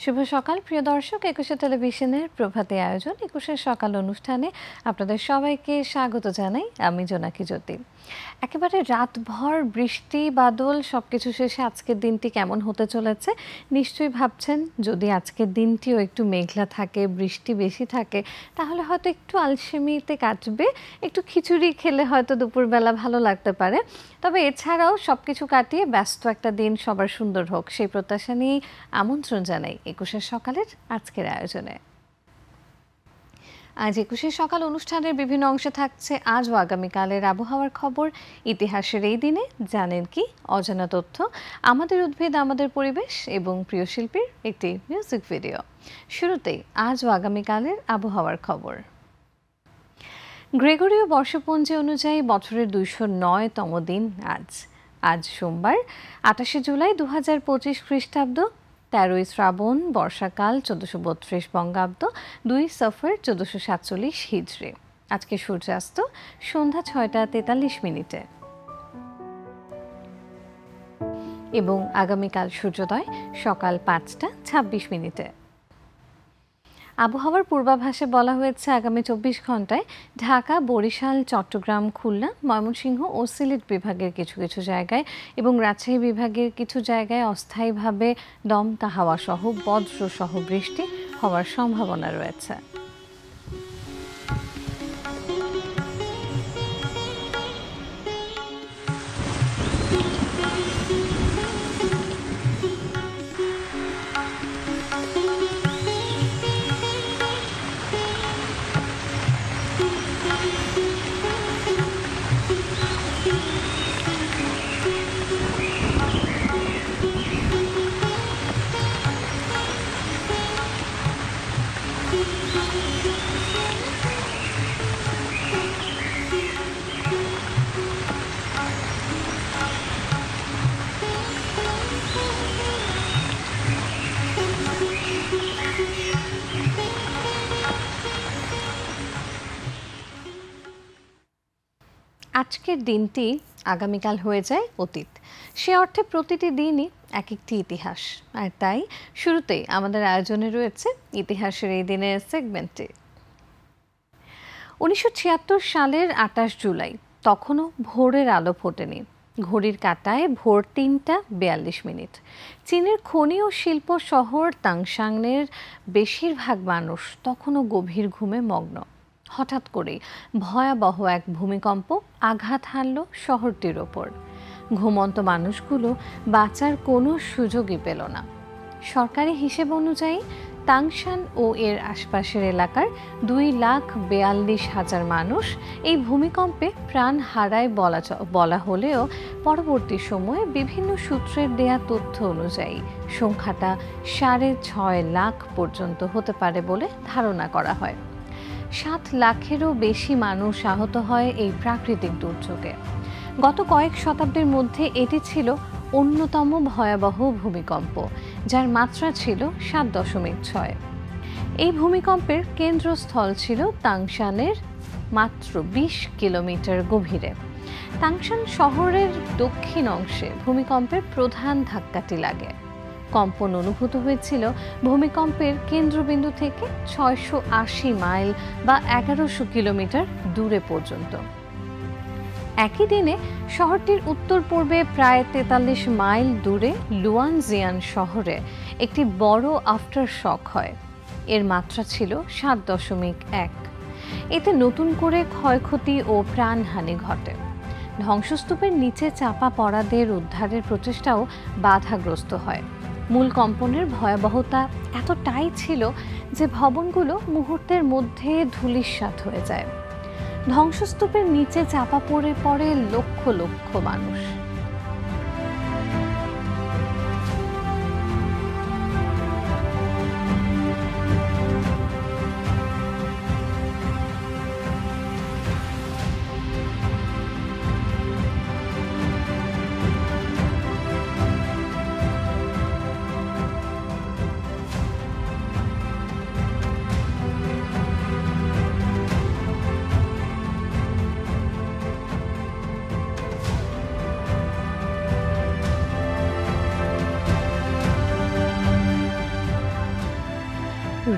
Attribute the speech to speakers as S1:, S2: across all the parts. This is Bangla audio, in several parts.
S1: শুভ সকাল প্রিয় দর্শক, একুশে টেলিভিশনের প্রভাতী আয়োজন একুশের সকাল অনুষ্ঠানে আপনাদের সবাইকে স্বাগত জানাই। আমি জোনাকি জ্যোতি। একেবারে রাতভর বৃষ্টি বাদল সবকিছু শেষে আজকের দিনটি কেমন হতে চলেছে নিশ্চয়ই ভাবছেন। যদি আজকের দিনটিও একটু মেঘলা থাকে, বৃষ্টি বেশি থাকে, তাহলে হয়তো একটু আলসেমিতে কাটবে, একটু খিচুড়ি খেলে হয়তো দুপুরবেলা ভালো লাগতে পারে। তবে এছাড়াও সবকিছু কাটিয়ে ব্যস্ত একটা দিন সবার সুন্দর হোক, সেই প্রত্যাশা নিয়েই আমন্ত্রণ জানাই একুশের সকালের আজকের আয়োজনে। আজ একুশের সকাল অনুষ্ঠানের বিভিন্ন অংশে থাকছে আজ ও আগামীকালের আবহাওয়ার খবর, ইতিহাসের এই দিনে জানেন কি, অজানা তথ্য, আমাদের উদ্ভিদ আমাদের পরিবেশ এবং প্রিয় শিল্পীর একটি মিউজিক ভিডিও। শুরুতেই আজ ও আগামীকালের আবহাওয়ার খবর। গ্রেগরীয় বর্ষপঞ্জি অনুযায়ী বছরের 209তম দিন আজ সোমবার 28শে জুলাই 2025 খ্রিস্টাব্দ, 13ই শ্রাবণ বর্ষাকাল 1432 বঙ্গাব্দ, 2 সফর 1447 হিজরি। আজকে সূর্যাস্ত সন্ধ্যা 6টা 43 মিনিটে এবং আগামীকাল সূর্যোদয় সকাল 5টা 26 মিনিটে। আবহাওয়ার পূর্বাভাসে বলা হয়েছে আগামী 24 ঘন্টায় ঢাকা, বরিশাল, চট্টগ্রাম, খুলনা, ময়মনসিংহ ও সিলেট বিভাগের কিছু কিছু জায়গায় এবং রাজশাহী বিভাগের কিছু জায়গায় অস্থায়ীভাবে দমকা হাওয়া সহ বজ্রসহ বৃষ্টি হওয়ার সম্ভাবনা রয়েছে। আজকের দিনটি আগামীকাল হয়ে যায় অতীত। সে অর্থে প্রতিটি দিনই এক একটি ইতিহাস, আর তাই শুরুতেই আমাদের আয়োজনে রয়েছে ইতিহাসের এই দিনের সেগমেন্টটি। 1976 সালের 28 জুলাই, তখনও ভোরের আলো ফোটেনি। ঘড়ির কাঁটায় ভোর 3টা 42 মিনিট। চীনের খনি ও শিল্প শহর তাংশানের বেশিরভাগ মানুষ তখনও গভীর ঘুমে মগ্ন। হঠাৎ করেই ভয়াবহ এক ভূমিকম্প আঘাত হানল শহরটির ওপর। ঘুমন্ত মানুষগুলো বাঁচার কোনো সুযোগই পেল না। সরকারি হিসেব অনুযায়ী তাংশান ও এর আশপাশের এলাকার 2,42,000 মানুষ এই ভূমিকম্পে প্রাণ হারায় বলা হলেও পরবর্তী সময়ে বিভিন্ন সূত্রের দেয়া তথ্য অনুযায়ী সংখ্যাটা 6.5 লাখ পর্যন্ত হতে পারে বলে ধারণা করা হয়। 7 লাখেরও বেশি মানুষ আহত হয় এই প্রাকৃতিক দুর্যোগে। গত কয়েক শতাব্দীর মধ্যে এটি ছিল অন্যতম ভয়াবহ ভূমিকম্প, যার মাত্রা ছিল 7.6। এই ভূমিকম্পের কেন্দ্রস্থল ছিল তাংশানের মাত্র 20 কিলোমিটার গভীরে। তাংশান শহরের দক্ষিণ অংশে ভূমিকম্পের প্রধান ধাক্কাটি লাগে। কম্পন অনুভূত হয়েছিল ভূমিকম্পের কেন্দ্রবিন্দু থেকে 680 মাইল বা 1100 কিলোমিটার দূরে পর্যন্ত। একই দিনে শহরটির উত্তর পূর্বে প্রায় 43 মাইল দূরে লুয়ানজিয়ান শহরে একটি বড় আফটার শক হয়। এর মাত্রা ছিল 7.1। এতে নতুন করে ক্ষয়ক্ষতি ও প্রাণহানি ঘটে। ধ্বংসস্তূপের নিচে চাপা পড়াদের উদ্ধারের প্রচেষ্টাও বাধাগ্রস্ত হয়। মূল কম্পনের ভয়াবহতা এতটাই ছিল যে ভবনগুলো মুহূর্তের মধ্যে ধূলিসাৎ হয়ে যায়। ধ্বংসস্তূপের নিচে চাপা পড়ে লক্ষ লক্ষ মানুষ।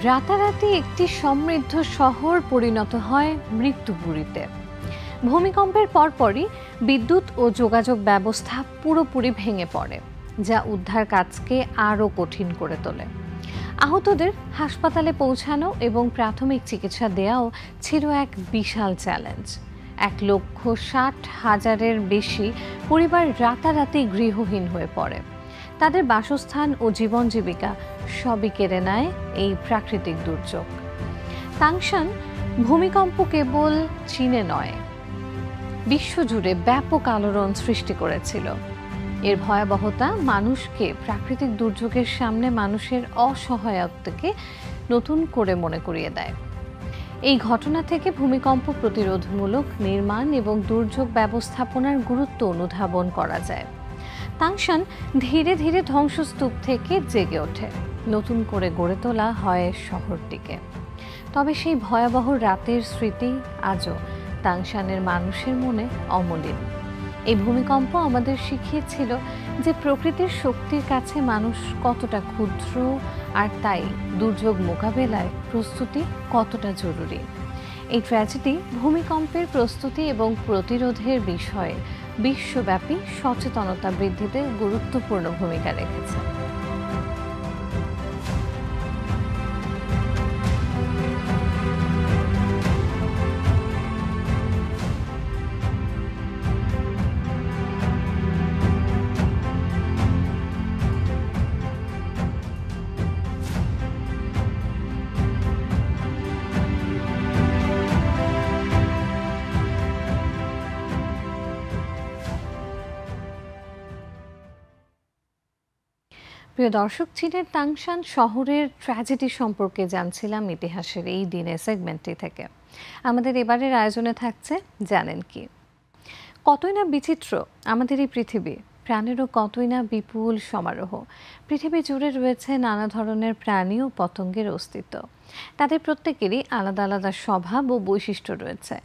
S1: রাতারাতি একটি সমৃদ্ধ শহর পরিণত হয় মৃত্যুপুরীতে। ভূমিকম্পের পরপরই বিদ্যুৎ ও যোগাযোগ ব্যবস্থা পুরোপুরি ভেঙে পড়ে, যা উদ্ধার কাজকে আরও কঠিন করে তোলে। আহতদের হাসপাতালে পৌঁছানো এবং প্রাথমিক চিকিৎসা দেওয়াও ছিল এক বিশাল চ্যালেঞ্জ। 1,60,000-এর বেশি পরিবার রাতারাতি গৃহহীন হয়ে পড়ে। তাদের বাসস্থান ও জীবন জীবিকা সবই কেড়ে নেয় এই প্রাকৃতিক দুর্যোগ। তাংশান ভূমিকম্প কেবল চীনে নয়, বিশ্বজুড়ে ব্যাপক আলোড়ন সৃষ্টি করেছিল। এর ভয়াবহতা মানুষকে প্রাকৃতিক দুর্যোগের সামনে মানুষের অসহায়তাকে নতুন করে মনে করিয়ে দেয়। এই ঘটনা থেকে ভূমিকম্প প্রতিরোধমূলক নির্মাণ এবং দুর্যোগ ব্যবস্থাপনার গুরুত্ব অনুধাবন করা যায়। তাংশান ধীরে ধীরে ধ্বংসস্তূপ থেকে জেগে ওঠে, নতুন করে গড়ে তোলা হয় শহরটিকে। তবে সেই ভয়াবহ রাতের স্মৃতি আজও তাংশানের মানুষের মনে অমলিন। এই ভূমিকম্প আমাদের শিখিয়েছিল যে প্রকৃতির শক্তির কাছে মানুষ কতটা ক্ষুদ্র, আর তাই দুর্যোগ মোকাবেলায় প্রস্তুতি কতটা জরুরি। এই ট্র্যাজেডি ভূমিকম্পের প্রস্তুতি এবং প্রতিরোধের বিষয়ে বিশ্বব্যাপী সচেতনতা বৃদ্ধিতে গুরুত্বপূর্ণ ভূমিকা রেখেছে। প্রিয় দর্শক, চীনের তাংশান শহরের ট্র্যাজেডি সম্পর্কে জানছিলাম ইতিহাসের এই দিনের সেগমেন্টটি থেকে। আমাদের এবারের আয়োজনে থাকছে জানেন কি। কতই না বিচিত্র আমাদের এই পৃথিবী, প্রাণেরও কতই না বিপুল সমারোহ। পৃথিবী জুড়ে রয়েছে নানা ধরনের প্রাণী ও পতঙ্গের অস্তিত্ব। তাদের প্রত্যেকেরই আলাদা আলাদা স্বভাব ও বৈশিষ্ট্য রয়েছে,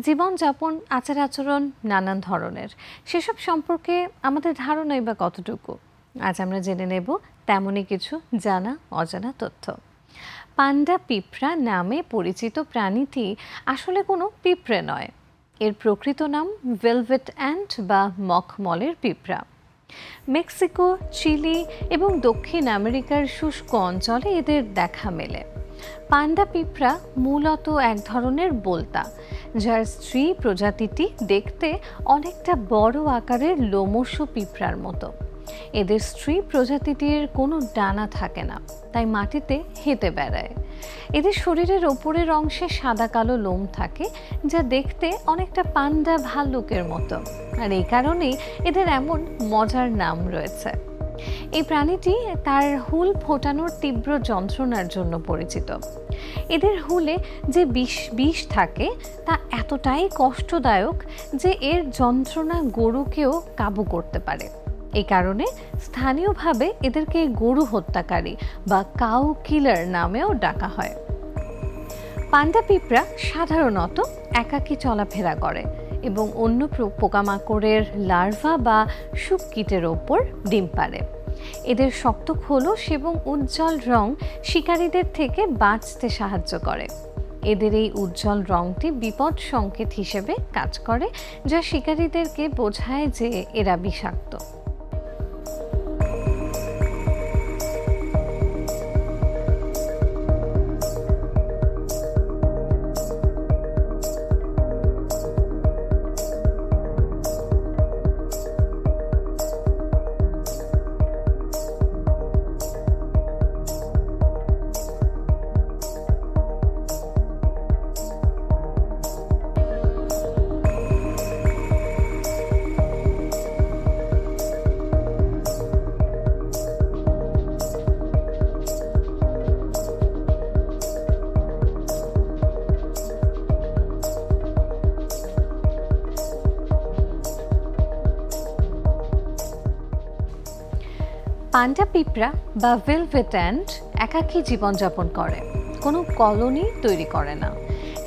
S1: জীবনযাপন, আচার আচরণ নানান ধরনের। সেসব সম্পর্কে আমাদের ধারণাই বা কতটুকু? আজ আমরা জেনে নেব তেমনই কিছু জানা অজানা তথ্য। পান্ডা পিঁপড়া নামে পরিচিত প্রাণীটি আসলে কোনো পিঁপড়ে নয়। এর প্রকৃত নাম ভেলভেট অ্যান্ট বা মখমলের পিঁপড়া। মেক্সিকো, চিলি এবং দক্ষিণ আমেরিকার শুষ্ক অঞ্চলে এদের দেখা মেলে। পান্ডা পিঁপড়া মূলত এক ধরনের বোলতা, যার স্ত্রী প্রজাতিটি দেখতে অনেকটা বড় আকারের লোমশ পিঁপড়ার মতো। এদের স্ত্রী প্রজাতিটির কোনো ডানা থাকে না, তাই মাটিতে হেঁটে বেড়ায়। এদের শরীরের ওপরের অংশে সাদা কালো লোম থাকে, যা দেখতে অনেকটা পান্ডা ভাল্লুকের মতো, আর এই কারণেই এদের এমন মজার নাম রয়েছে। এই প্রাণীটি তার হুল ফোটানোর তীব্র যন্ত্রণার জন্য পরিচিত। এদের হুলে যে বিষ থাকে তা এতটাই কষ্টদায়ক যে এর যন্ত্রণা গরুকেও কাবু করতে পারে। এই কারণে স্থানীয়ভাবে এদেরকে গরু হত্যাকারী বা কাউ কিলার নামেও ডাকা হয়। পান্ডা পিঁপড়া সাধারণত একাকী চলাফেরা করে এবং অন্য পোকামাকড়ের লার্ভা বা শুককীটের ওপর ডিম পাড়ে। এদের শক্ত খোলস এবং উজ্জ্বল রং শিকারীদের থেকে বাঁচতে সাহায্য করে। এদের এই উজ্জ্বল রংটি বিপদ সংকেত হিসেবে কাজ করে, যা শিকারীদেরকে বোঝায় যে এরা বিষাক্ত। পান্ডা পিঁপড়া বা ভেলভেট অ্যান্ট একাকী জীবনযাপন করে, কোনো কলোনি তৈরি করে না।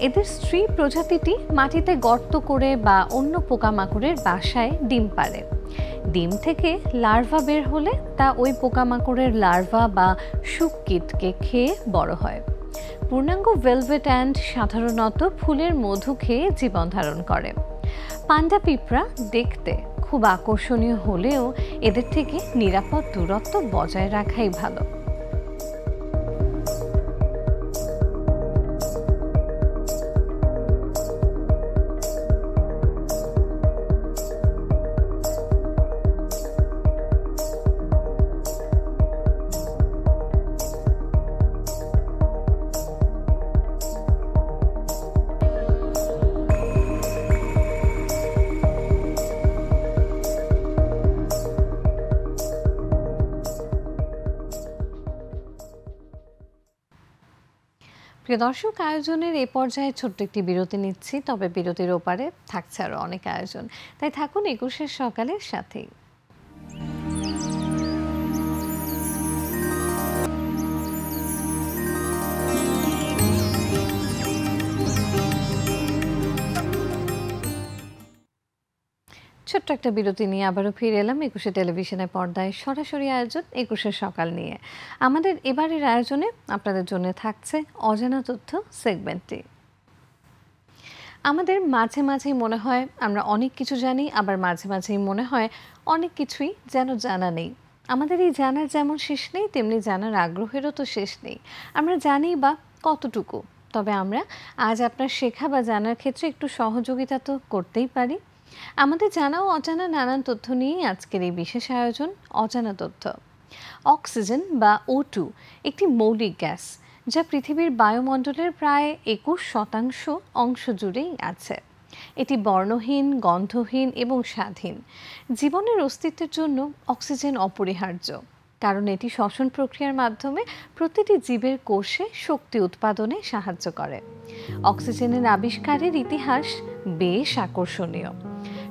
S1: এদের স্ত্রী প্রজাতিটি মাটিতে গর্ত করে বা অন্য পোকামাকড়ের বাসায় ডিম পাড়ে। ডিম থেকে লার্ভা বের হলে তা ওই পোকামাকড়ের লার্ভা বা শুককীটকে খেয়ে বড় হয়। পূর্ণাঙ্গ ভেলভেট অ্যান্ট সাধারণত ফুলের মধু খেয়ে জীবন ধারণ করে। পান্ডা পিঁপড়া দেখতে খুব আকর্ষণীয় হলেও এদের থেকে নিরাপদ দূরত্ব বজায় রাখাই ভালো। প্রিয় দর্শক, আয়োজনের এই পর্যায়ে ছোট্ট একটি বিরতি নিচ্ছি, তবে বিরতির ওপারে থাকছে আরও অনেক আয়োজন, তাই থাকুন ২১ সকালের সাথেই। ছোট্ট একটা বিরতি নিয়ে আবারও ফিরে এলাম ২১ টেলিভিশনের পর্দায় সরাসরি আয়োজন ২১ সকাল নিয়ে। আমাদের এবারের আয়োজনে আপনাদের জন্য থাকছে অজানা তথ্য সেগমেন্টটি। আমাদের মাঝে মাঝেই মনে হয় আমরা অনেক কিছু জানি, আবার মাঝে মাঝেই মনে হয় অনেক কিছুই যেন জানা নেই। আমাদের এই জানার যেমন শেষ নেই, তেমনি জানার আগ্রহেরও তো শেষ নেই। আমরা জানি বা কতটুকু, তবে আমরা আজ আপনার শেখা বা জানার ক্ষেত্রে একটু সহযোগিতা তো করতেই পারি। আমাদের জানা ও অজানা নানান তথ্য নিয়েই আজকের এই বিশেষ আয়োজন অজানা তথ্য। অক্সিজেন বা O2 একটি মৌলিক গ্যাস, যা পৃথিবীর বায়ুমণ্ডলের প্রায় ২১% অংশ জুড়েই আছে। এটি বর্ণহীন, গন্ধহীন এবং স্বাধীন। জীবনের অস্তিত্বের জন্য অক্সিজেন অপরিহার্য, কারণ এটি শ্বসন প্রক্রিয়ার মাধ্যমে প্রতিটি জীবের কোষে শক্তি উৎপাদনে সাহায্য করে। অক্সিজেনের আবিষ্কারের ইতিহাস বেশ আকর্ষণীয়।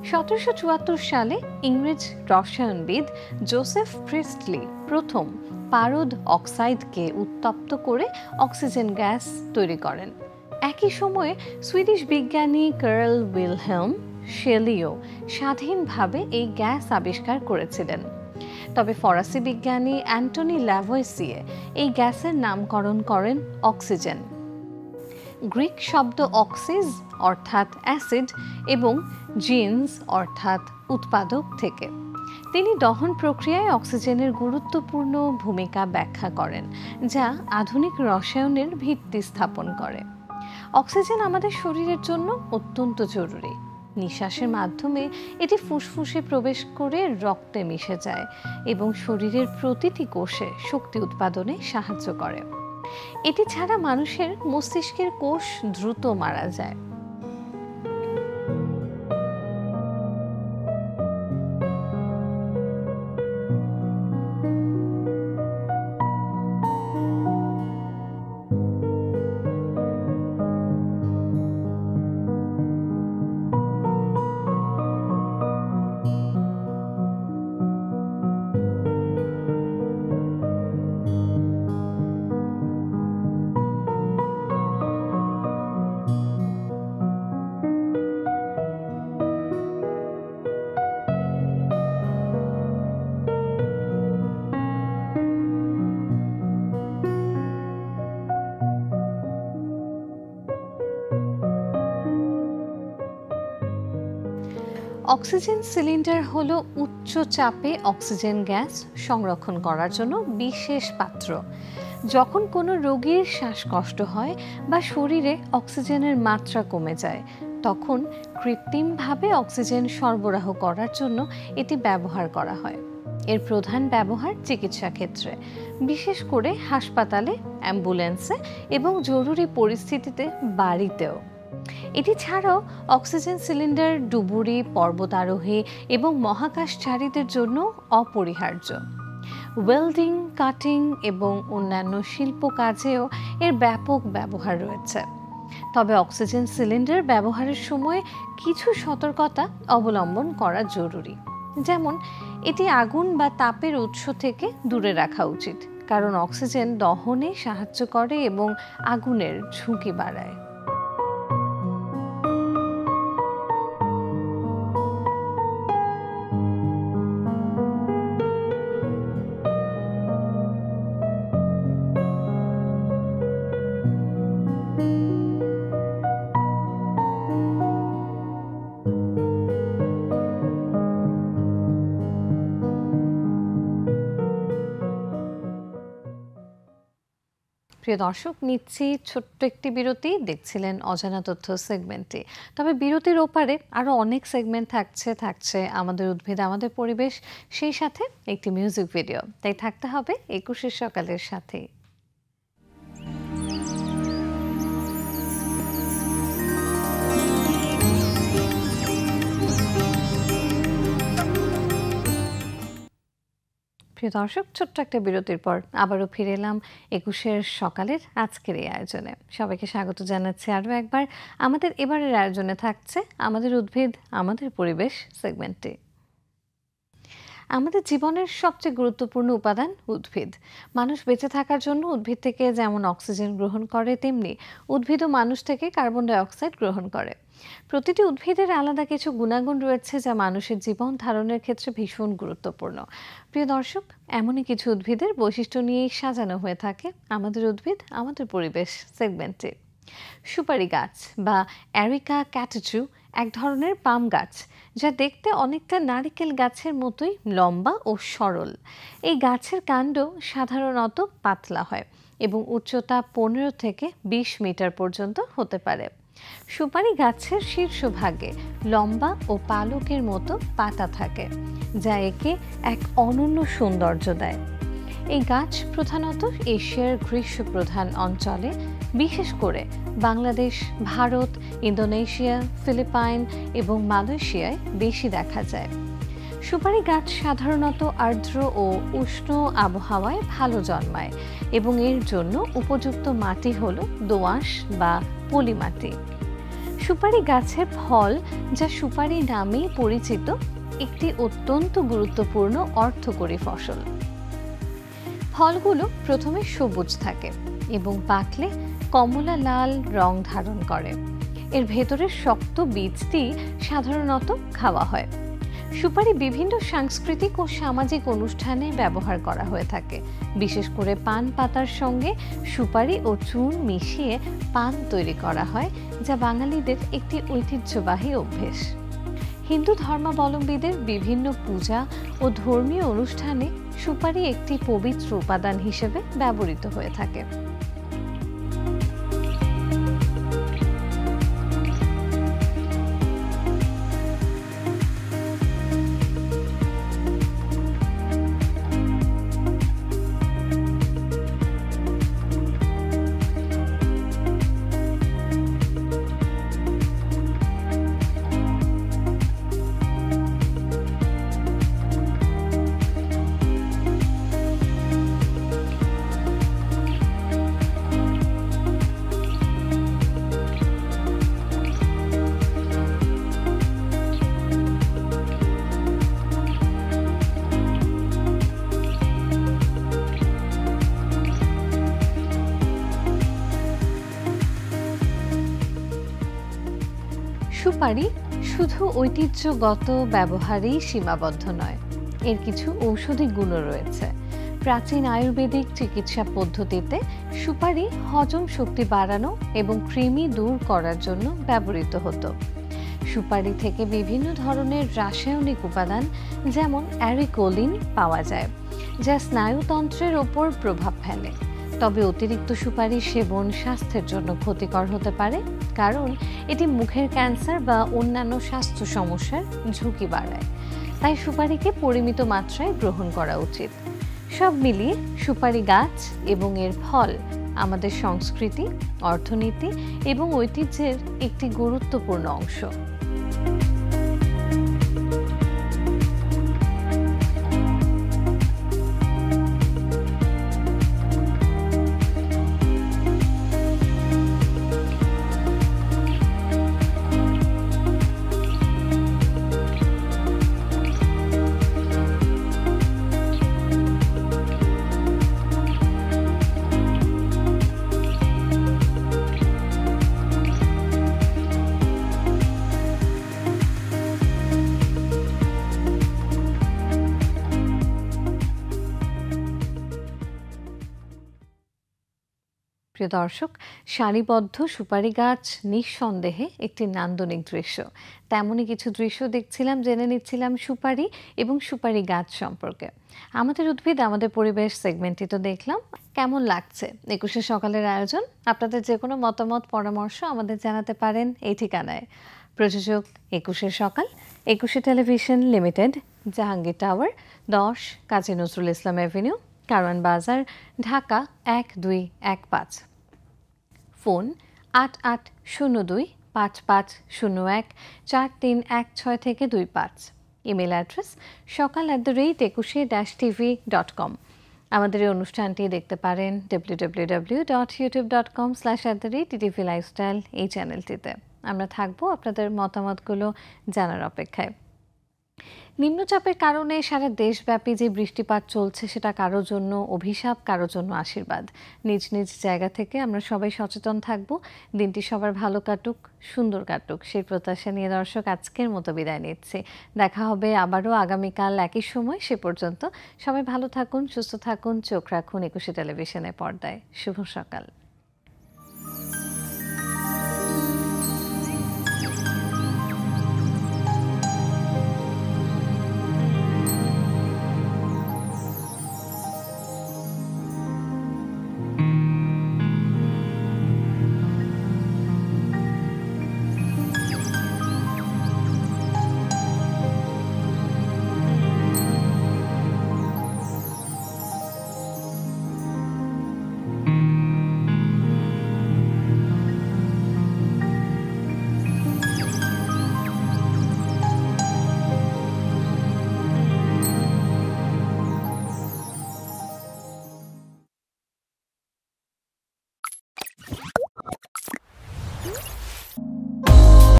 S1: ১৭৭৪ সালে ইংরেজ রসায়নবিদ জোসেফ প্রিস্টলি প্রথম পারদ অক্সাইডকে উত্তপ্ত করে অক্সিজেন গ্যাস তৈরি করেন। একই সময়ে সুইডিশ বিজ্ঞানী কার্ল উইলহেম শেলিও স্বাধীনভাবে এই গ্যাস আবিষ্কার করেছিলেন। তবে ফরাসি বিজ্ঞানী অ্যান্টনি ল্যাভয়েসিয়ে এই গ্যাসের নামকরণ করেন অক্সিজেন। গ্রিক শব্দ অক্সিস অর্থাৎ অ্যাসিড এবং জিনস অর্থাৎ উৎপাদক থেকে। তিনি দহন প্রক্রিয়ায় অক্সিজেনের গুরুত্বপূর্ণ ভূমিকা ব্যাখ্যা করেন, যা আধুনিক রসায়নের ভিত্তি স্থাপন করে। অক্সিজেন আমাদের শরীরের জন্য অত্যন্ত জরুরি। নিঃশ্বাসের মাধ্যমে এটি ফুসফুসে প্রবেশ করে রক্তে মিশে যায় এবং শরীরের প্রতিটি কোষে শক্তি উৎপাদনে সাহায্য করে। এটি ছাড়া মানুষের মস্তিষ্কের কোষ দ্রুত মারা যায়। অক্সিজেন সিলিন্ডার হলো উচ্চ চাপে অক্সিজেন গ্যাস সংরক্ষণ করার জন্য বিশেষ পাত্র। যখন কোনো রোগীর শ্বাসকষ্ট হয় বা শরীরে অক্সিজেনের মাত্রা কমে যায়, তখন কৃত্রিমভাবে অক্সিজেন সরবরাহ করার জন্য এটি ব্যবহার করা হয়। এর প্রধান ব্যবহার চিকিৎসা ক্ষেত্রে, বিশেষ করে হাসপাতালে, অ্যাম্বুলেন্সে এবং জরুরি পরিস্থিতিতে বাড়িতেও। এটি ছাড়াও অক্সিজেন সিলিন্ডার ডুবুরি, পর্বতারোহী এবং মহাকাশচারীদের জন্য অপরিহার্য। ওয়েল্ডিং, কাটিং এবং অন্যান্য শিল্প কাজেও এর ব্যাপক ব্যবহার রয়েছে। তবে অক্সিজেন সিলিন্ডার ব্যবহারের সময় কিছু সতর্কতা অবলম্বন করা জরুরি। যেমন, এটি আগুন বা তাপের উৎস থেকে দূরে রাখা উচিত, কারণ অক্সিজেন দহনে সাহায্য করে এবং আগুনের ঝুঁকি বাড়ায়। প্রিয় দর্শক, নিচ্ছি ছোট্ট একটি বিরতি। দেখছিলেন অজানা তথ্য সেগমেন্টে। তবে বিরতির ওপারে আরও অনেক সেগমেন্ট থাকছে আমাদের উদ্ভিদ আমাদের পরিবেশ, সেই সাথে একটি মিউজিক ভিডিও। তাই থাকতে হবে 21 সকালের সাথে। প্রিয় দর্শক, ছোট্ট একটা বিরতির পর আবারও ফিরে এলাম 21 সকালের আজকের এই আয়োজনে। সবাইকে স্বাগত জানাচ্ছি আরও একবার। আমাদের এবারের আয়োজনে থাকছে আমাদের উদ্ভিদ আমাদের পরিবেশ সেগমেন্টে। আমাদের জীবনের সবচেয়ে গুরুত্বপূর্ণ উপাদান উদ্ভিদ। মানুষ বেঁচে থাকার জন্য উদ্ভিদ থেকে যেমন অক্সিজেন গ্রহণ করে, তেমনি উদ্ভিদও মানুষ থেকে কার্বন ডাই অক্সাইড গ্রহণ করে। প্রতিটি উদ্ভিদের আলাদা কিছু গুণাগুণ রয়েছে যা মানুষের জীবন ধারণের ক্ষেত্রে ভীষণ গুরুত্বপূর্ণ। প্রিয় দর্শক, এমনই কিছু উদ্ভিদের বৈশিষ্ট্য নিয়েই সাজানো হয়ে থাকে আমাদের উদ্ভিদ আমাদের পরিবেশ সেগমেন্টে। সুপারি গাছ বা অ্যারিকা ক্যাটাচু এক ধরনের পাম গাছ, যা দেখতে অনেকটা নারিকেল গাছের মতোই লম্বা ও সরল। এই গাছের কাণ্ড সাধারণত পাতলা হয় এবং উচ্চতা 15 থেকে 20 মিটার পর্যন্ত হতে পারে। সুপারি গাছের শীর্ষভাগে লম্বা ও পালকের মতো পাতা থাকে, যা একে এক অনন্য সৌন্দর্য দেয়। এই গাছ প্রধানত এশিয়ার গ্রীষ্মপ্রধান অঞ্চলে, বিশেষ করে বাংলাদেশ, ভারত, ইন্দোনেশিয়া, ফিলিপাইন এবং মালয়েশিয়ায় বেশি দেখা যায়। সুপারি গাছ সাধারণত আর্দ্র ও উষ্ণ আবহাওয়ায় ভালো জন্মায় এবং এর জন্য উপযুক্ত মাটি হল দোআঁশ বা পলি মাটি। সুপারি গাছের ফল, যা সুপারি নামেই পরিচিত, একটি অত্যন্ত গুরুত্বপূর্ণ অর্থকরী ফসল। ফলগুলো প্রথমে সবুজ থাকে এবং পাকলে কমলা লাল রং ধারণ করে। এর ভেতরের শক্ত বীজটি সাধারণত খাওয়া হয়। সুপারি বিভিন্ন সাংস্কৃতিক ও সামাজিক অনুষ্ঠানে ব্যবহার করা হয়ে থাকে। বিশেষ করে পান পাতার সঙ্গে সুপারি ও চুন মিশিয়ে পান তৈরি করা হয়, যা বাঙালিদের একটি ঐতিহ্যবাহী অভ্যেস। হিন্দু ধর্মাবলম্বীদের বিভিন্ন পূজা ও ধর্মীয় অনুষ্ঠানে সুপারি একটি পবিত্র উপাদান হিসেবে ব্যবহৃত হয়ে থাকে। সুপারি শুধু ঐতিহ্যগত ব্যবহারেই সীমাবদ্ধ নয়, এর কিছু ঔষধি গুণও রয়েছে। প্রাচীন আয়ুর্বেদিক চিকিৎসা পদ্ধতিতে সুপারি হজম শক্তি বাড়ানো এবং কৃমি দূর করার জন্য ব্যবহৃত হতো। সুপারি থেকে বিভিন্ন ধরনের রাসায়নিক উপাদান যেমন অ্যারিকোলিন পাওয়া যায়, যা স্নায়ুতন্ত্রের ওপর প্রভাব ফেলে। তবে অতিরিক্ত সুপারি সেবন স্বাস্থ্যের জন্য ক্ষতিকর হতে পারে, কারণ এটি মুখের ক্যান্সার বা অন্যান্য স্বাস্থ্য সমস্যার ঝুঁকি বাড়ায়। তাই সুপারিকে পরিমিত মাত্রায় গ্রহণ করা উচিত। সব মিলিয়ে সুপারি গাছ এবং এর ফল আমাদের সংস্কৃতি, অর্থনীতি এবং ঐতিহ্যের একটি গুরুত্বপূর্ণ অংশ। প্রিয় দর্শক, সারিবদ্ধ সুপারি গাছ নিঃসন্দেহে একটি নান্দনিক দৃশ্য। তেমনই কিছু দৃশ্য দেখছিলাম, জেনে নিচ্ছিলাম সুপারি এবং সুপারি গাছ সম্পর্কে। আমাদের উদ্ভিদ আমাদের পরিবেশ সেগমেন্টটি তো দেখলাম, কেমন লাগছে 21শে সকালের আয়োজন? আপনাদের যে কোনো মতামত পরামর্শ আমাদের জানাতে পারেন এই ঠিকানায়। প্রযোজক 21শে সকাল, 21শে television limited, Jahangir tower, 10 Kazi Nazrul Islam avenue, Karwan Bazar, Dhaka 1215। Phone 88025501 4316 email address সকাল@21শে-tv.com। আমাদের এই অনুষ্ঠানটি দেখতে পারেন www.youtube.com/@ttv-lifestyle এই চ্যানেলটিতে। আমরা থাকবো আপনাদের মতামতগুলো জানার অপেক্ষায়। নিম্নচাপের কারণে সারা দেশব্যাপী যে বৃষ্টিপাত চলছে সেটা কারো জন্য অভিশাপ, কারো জন্য আশীর্বাদ। নিজ নিজ জায়গা থেকে আমরা সবাই সচেতন থাকব। দিনটি সবার ভালো কাটুক, সুন্দর কাটুক, সেই প্রত্যাশা নিয়ে দর্শক আজকের মতো বিদায় নিচ্ছি। দেখা হবে আবারও আগামীকাল একই সময়। সে পর্যন্ত সবাই ভালো থাকুন, সুস্থ থাকুন, চোখ রাখুন 21শে টেলিভিশনের পর্দায়। শুভ সকাল।